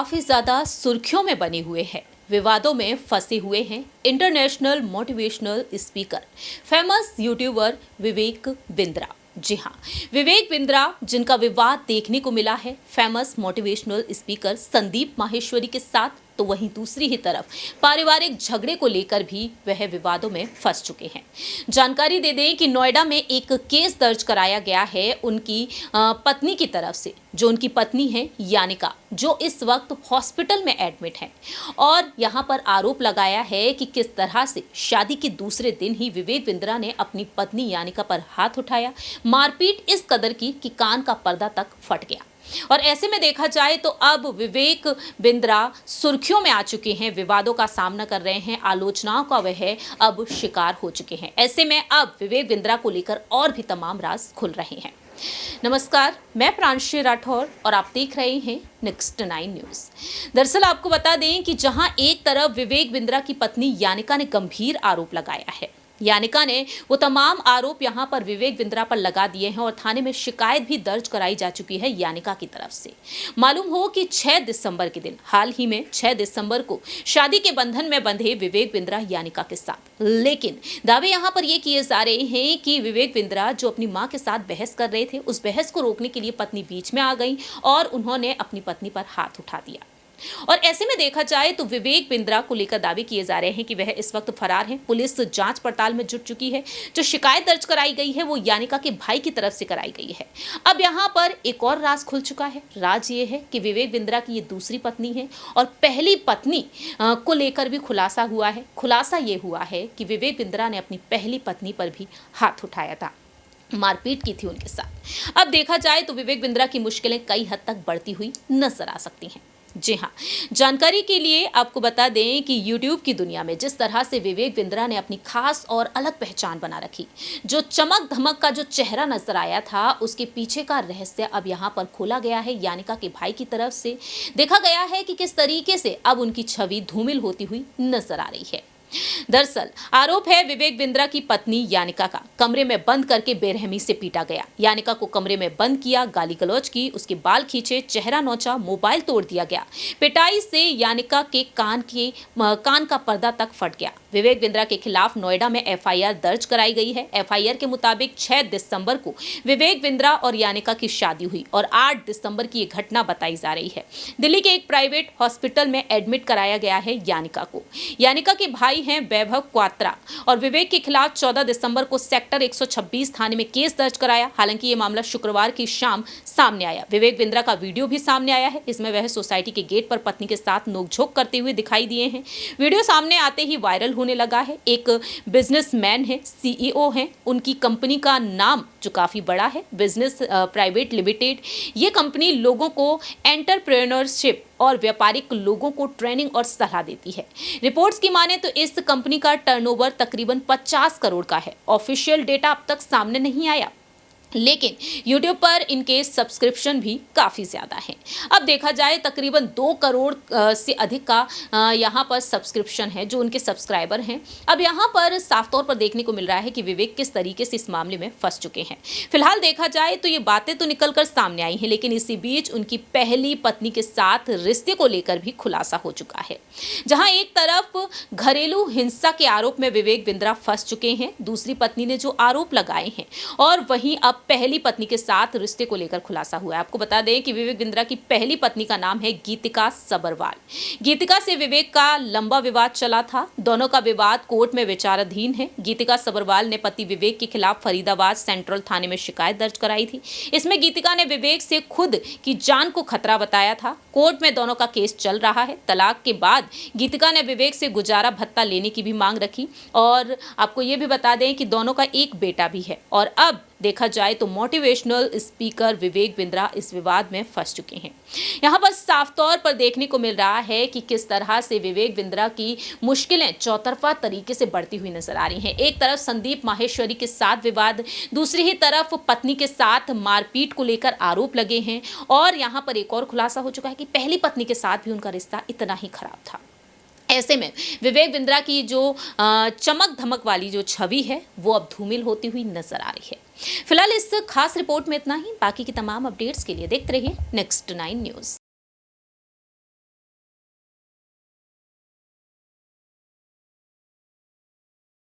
काफी ज्यादा सुर्खियों में बने हुए हैं, विवादों में फंसे हुए हैं international motivational speaker famous YouTuber Vivek Bindra. जी हाँ, विवेक बिंद्रा जिनका विवाद देखने को मिला है famous motivational speaker Sandeep Maheshwari के साथ, तो वहीं दूसरी ही तरफ पारिवारिक झगड़े को लेकर भी वह विवादों में फंस चुके हैं। जानकारी दे दें कि नोएडा में एक केस दर्ज कराया गया है उनकी पत्नी की तरफ से, जो उनकी पत्नी है यानिका, जो इस वक्त हॉस्पिटल में एडमिट है। और यहां पर आरोप लगाया है कि किस तरह से शादी के दूसरे दिन ही विवेक बिंद्रा ने अपनी पत्नी यानिका पर हाथ उठाया, मारपीट इस कदर की कि कान का पर्दा तक फट गया। और ऐसे में देखा जाए तो अब विवेक बिंद्रा सुर्खियों में आ चुके हैं, विवादों का सामना कर रहे हैं, आलोचनाओं का वह अब शिकार हो चुके हैं। ऐसे में अब विवेक बिंद्रा को लेकर और भी तमाम राज खुल रहे हैं। नमस्कार, मैं प्रांशी राठौर और आप देख रहे हैं नेक्स्ट 9 न्यूज। दरअसल आपको बता दें कि जहां एक तरफ विवेक बिंद्रा की पत्नी यानिका ने गंभीर आरोप लगाया है, यानिका ने वो तमाम आरोप यहां पर विवेक बिंद्रा पर लगा दिए हैं और थाने में शिकायत भी दर्ज कराई जा चुकी है यानिका की तरफ से। मालूम हो कि 6 दिसंबर के दिन, हाल ही में 6 दिसंबर को शादी के बंधन में बंधे विवेक बिंद्रा यानिका के साथ, लेकिन दावे यहां पर ये किए जा रहे हैं कि विवेक बिंद्रा जो अपनी मां के साथ बहस कर रहे थे, उस बहस को रोकने के लिए पत्नी बीच में आ गई और उन्होंने अपनी पत्नी पर हाथ उठा दिया। और ऐसे में देखा जाए तो विवेक बिंद्रा को लेकर दावे किए जा रहे हैं कि वह इस वक्त फरार हैं। पुलिस जांच पड़ताल में जुट चुकी है। जो शिकायत दर्ज कराई गई है वो यानिका के भाई की तरफ से कराई गई है। अब यहाँ पर एक और राज खुल चुका है। राज ये है कि विवेक बिंद्रा की ये दूसरी पत्नी है और पहली पत्नी को लेकर भी खुलासा हुआ है। खुलासा ये हुआ है कि विवेक बिंद्रा ने अपनी पहली पत्नी पर भी हाथ उठाया था, मारपीट की थी उनके साथ। अब देखा जाए तो विवेक बिंद्रा की मुश्किलें कई हद तक बढ़ती हुई नजर आ सकती हैं। जी हाँ, जानकारी के लिए आपको बता दें कि YouTube की दुनिया में जिस तरह से विवेक बिंद्रा ने अपनी खास और अलग पहचान बना रखी, जो चमक धमक का जो चेहरा नजर आया था, उसके पीछे का रहस्य अब यहाँ पर खोला गया है। यानिका के भाई की तरफ से देखा गया है कि किस तरीके से अब उनकी छवि धूमिल होती हुई नजर आ रही है। दरअसल आरोप है विवेक बिंद्रा की पत्नी यानिका का कमरे में बंद करके बेरहमी से पीटा गया। यानिका को कमरे में बंद किया, गाली गलौज की, उसके बाल खींचे, चेहरा नोचा, मोबाइल तोड़ दिया गया। पिटाई से यानिका के कान का पर्दा तक फट गया। विवेक बिंद्रा के खिलाफ नोएडा में FIR दर्ज कराई गई है। FIR के मुताबिक 6 दिसंबर को विवेक बिंद्रा और यानिका की शादी हुई और 8 दिसंबर की ये घटना बताई जा रही है। दिल्ली के एक प्राइवेट हॉस्पिटल में एडमिट कराया गया है यानिका को। यानिका के भाई हैं वैभव क्वात्रा और विवेक के खिलाफ 14 दिसंबर को सेक्टर 126 थाने में केस दर्ज कराया। हालांकि ये मामला शुक्रवार की शाम सामने आया। विवेक बिंद्रा का वीडियो भी सामने आया है। इसमें वह सोसाइटी के गेट पर पत्नी के साथ नोकझोंक करते हुए दिखाई दिए हैं। वीडियो सामने आते ही वायरल होने लगा है। एक बिजनेसमैन है, CEO हैं, उनकी कंपनी का नाम जो काफी बड़ा है, बिजनेस प्राइवेट लिमिटेड। ये कंपनी लोगों को एंटरप्रेन्योरशिप और व्यापारिक लोगों को ट्रेनिंग और सलाह देती है। रिपोर्ट्स की माने तो इस कंपनी का टर्नओवर तकरीबन 50 करोड़ का है। ऑफिशियल डेटा अब तक सामने नहीं आया, लेकिन YouTube पर इनके सब्सक्रिप्शन भी काफ़ी ज़्यादा हैं। अब देखा जाए तकरीबन 2 करोड़ से अधिक का यहाँ पर सब्सक्रिप्शन है, जो उनके सब्सक्राइबर हैं। अब यहाँ पर साफ तौर पर देखने को मिल रहा है कि विवेक किस तरीके से इस मामले में फंस चुके हैं। फिलहाल देखा जाए तो ये बातें तो निकल कर सामने आई हैं, लेकिन इसी बीच उनकी पहली पत्नी के साथ रिश्ते को लेकर भी खुलासा हो चुका है। जहाँ एक तरफ घरेलू हिंसा के आरोप में विवेक बिंद्रा फंस चुके हैं, दूसरी पत्नी ने जो आरोप लगाए हैं, और वहीं अब पहली पत्नी के साथ रिश्ते को लेकर खुलासा हुआ है। आपको बता दें कि विवेक बिंद्रा की पहली पत्नी का नाम है गीतिका सबरवाल। गीतिका से विवेक का लंबा विवाद चला था। दोनों का विवाद कोर्ट में विचाराधीन है। गीतिका सबरवाल ने पति विवेक के खिलाफ फरीदाबाद सेंट्रल थाने में शिकायत दर्ज कराई थी। इसमें गीतिका ने विवेक से खुद की जान को खतरा बताया था। कोर्ट में दोनों का केस चल रहा है। तलाक के बाद गीतिका ने विवेक से गुजारा भत्ता लेने की भी मांग रखी और आपको ये भी बता दें कि दोनों का एक बेटा भी है। और अब देखा जाए तो मोटिवेशनल स्पीकर विवेक बिंद्रा इस विवाद में फंस चुके हैं। यहाँ पर साफ तौर पर देखने को मिल रहा है कि किस तरह से विवेक बिंद्रा की मुश्किलें चौतरफा तरीके से बढ़ती हुई नजर आ रही हैं। एक तरफ संदीप माहेश्वरी के साथ विवाद, दूसरी ही तरफ पत्नी के साथ मारपीट को लेकर आरोप लगे हैं और यहाँ पर एक और खुलासा हो चुका है कि पहली पत्नी के साथ भी उनका रिश्ता इतना ही खराब था। ऐसे में विवेक बिंद्रा की जो चमक धमक वाली जो छवि है वो अब धूमिल होती हुई नजर आ रही है। फिलहाल इस खास रिपोर्ट में इतना ही। बाकी की तमाम अपडेट्स के लिए देखते रहिए नेक्स्ट 9 न्यूज़।